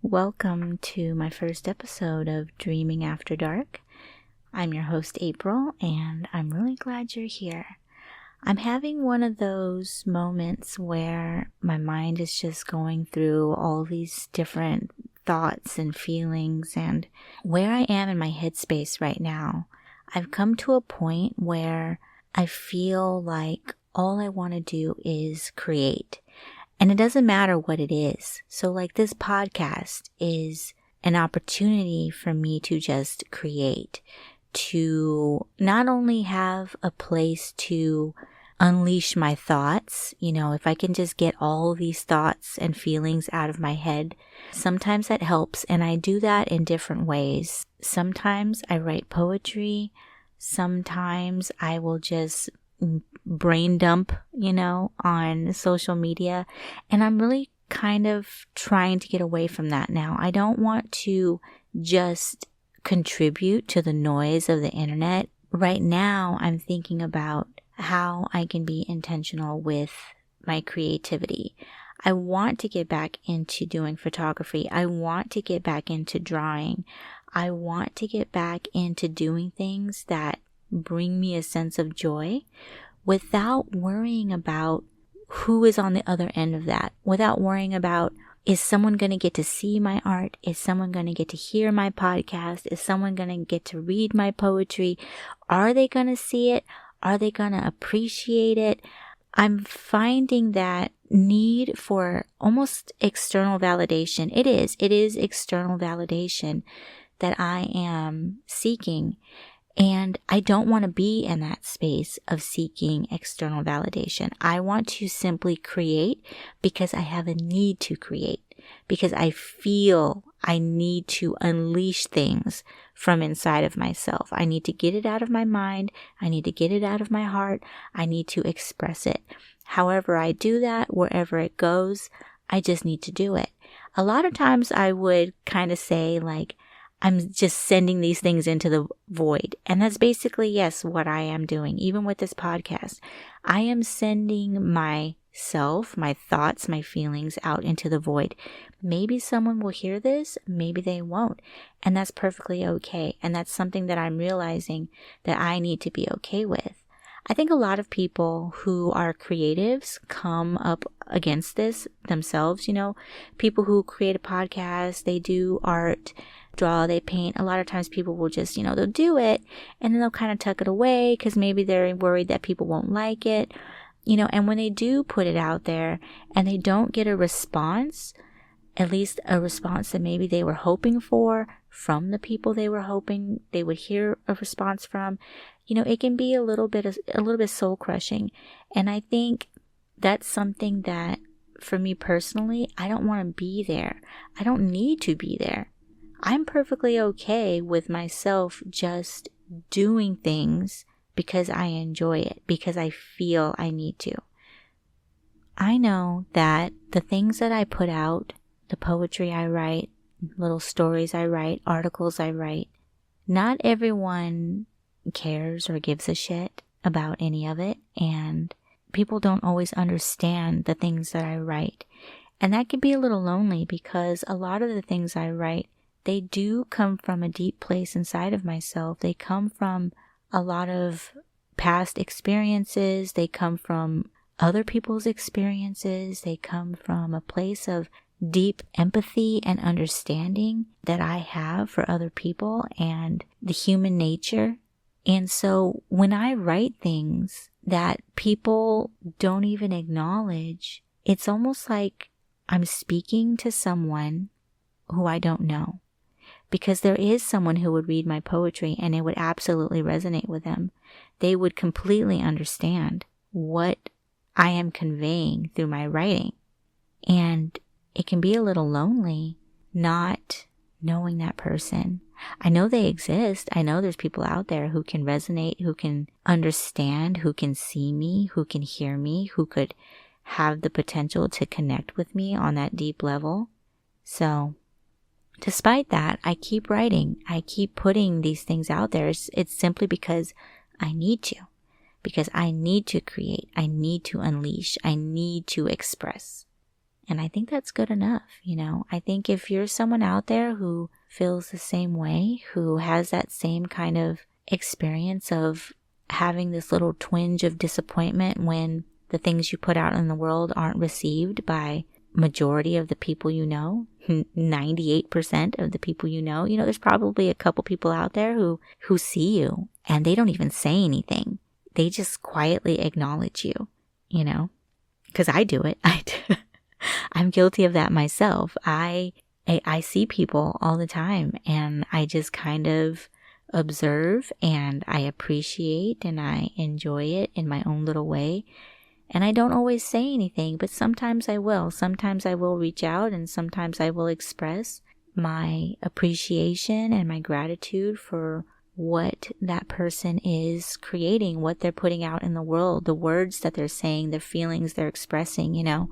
Welcome to my first episode of Dreaming After Dark. I'm your host, April, and I'm really glad you're here. I'm having one of those moments where my mind is just going through all these different thoughts and feelings, and where I am in my headspace right now, I've come to a point where I feel like all I want to do is create. And it doesn't matter what it is. So like this podcast is an opportunity for me to just create, to not only have a place to unleash my thoughts, if I can just get all these thoughts and feelings out of my head, sometimes that helps. And I do that in different ways. Sometimes I write poetry. Sometimes I will just brain dump, on social media. And I'm really kind of trying to get away from that now. I don't want to just contribute to the noise of the internet. Right now, I'm thinking about how I can be intentional with my creativity. I want to get back into doing photography. I want to get back into drawing. I want to get back into doing things that bring me a sense of joy without worrying about who is on the other end of that, without worrying about, is someone going to get to see my art? Is someone going to get to hear my podcast? Is someone going to get to read my poetry? Are they going to see it? Are they going to appreciate it? I'm finding that need for almost external validation. It is external validation that I am seeking. And I don't want to be in that space of seeking external validation. I want to simply create because I have a need to create, because I feel I need to unleash things from inside of myself. I need to get it out of my mind. I need to get it out of my heart. I need to express it. However I do that, wherever it goes, I just need to do it. A lot of times I would kind of say like, I'm just sending these things into the void. And that's basically, yes, what I am doing. Even with this podcast, I am sending myself, my thoughts, my feelings out into the void. Maybe someone will hear this, maybe they won't. And that's perfectly okay. And that's something that I'm realizing that I need to be okay with. I think a lot of people who are creatives come up against this themselves. People who create a podcast, they do art, draw, they paint. A lot of times people will just, they'll do it and then they'll kind of tuck it away because maybe they're worried that people won't like it, and when they do put it out there and they don't get a response, at least a response that maybe they were hoping for from the people they were hoping they would hear a response from, it can be a little bit soul crushing. And I think that's something that for me personally, I don't want to be there. I don't need to be there. I'm perfectly okay with myself just doing things because I enjoy it, because I feel I need to. I know that the things that I put out, the poetry I write, little stories I write, articles I write, not everyone cares or gives a shit about any of it, and people don't always understand the things that I write. And that can be a little lonely because a lot of the things I write, they do come from a deep place inside of myself. They come from a lot of past experiences. They come from other people's experiences. They come from a place of deep empathy and understanding that I have for other people and the human nature. And so when I write things that people don't even acknowledge, it's almost like I'm speaking to someone who I don't know. Because there is someone who would read my poetry and it would absolutely resonate with them. They would completely understand what I am conveying through my writing. And it can be a little lonely not knowing that person. I know they exist. I know there's people out there who can resonate, who can understand, who can see me, who can hear me, who could have the potential to connect with me on that deep level. So despite that, I keep writing. I keep putting these things out there. It's simply because I need to. Because I need to create. I need to unleash. I need to express. And I think that's good enough. I think if you're someone out there who feels the same way, who has that same kind of experience of having this little twinge of disappointment when the things you put out in the world aren't received by majority of the people 98% of the people there's probably a couple people out there who see you and they don't even say anything. They just quietly acknowledge you, because I do it. I'm guilty of that myself. I see people all the time and I just kind of observe and I appreciate and I enjoy it in my own little way. And I don't always say anything, but sometimes I will. Sometimes I will reach out and sometimes I will express my appreciation and my gratitude for what that person is creating, what they're putting out in the world, the words that they're saying, the feelings they're expressing,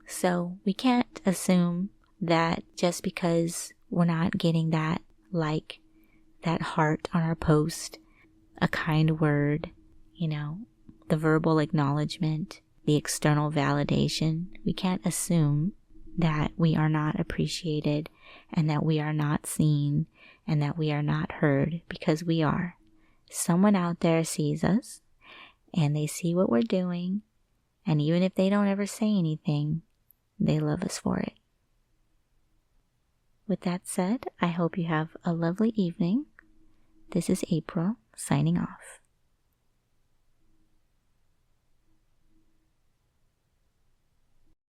So we can't assume that just because we're not getting that like, that heart on our post, a kind word, the verbal acknowledgement, the external validation, we can't assume that we are not appreciated and that we are not seen and that we are not heard, because we are. Someone out there sees us and they see what we're doing, and even if they don't ever say anything, they love us for it. With that said, I hope you have a lovely evening. This is April, signing off.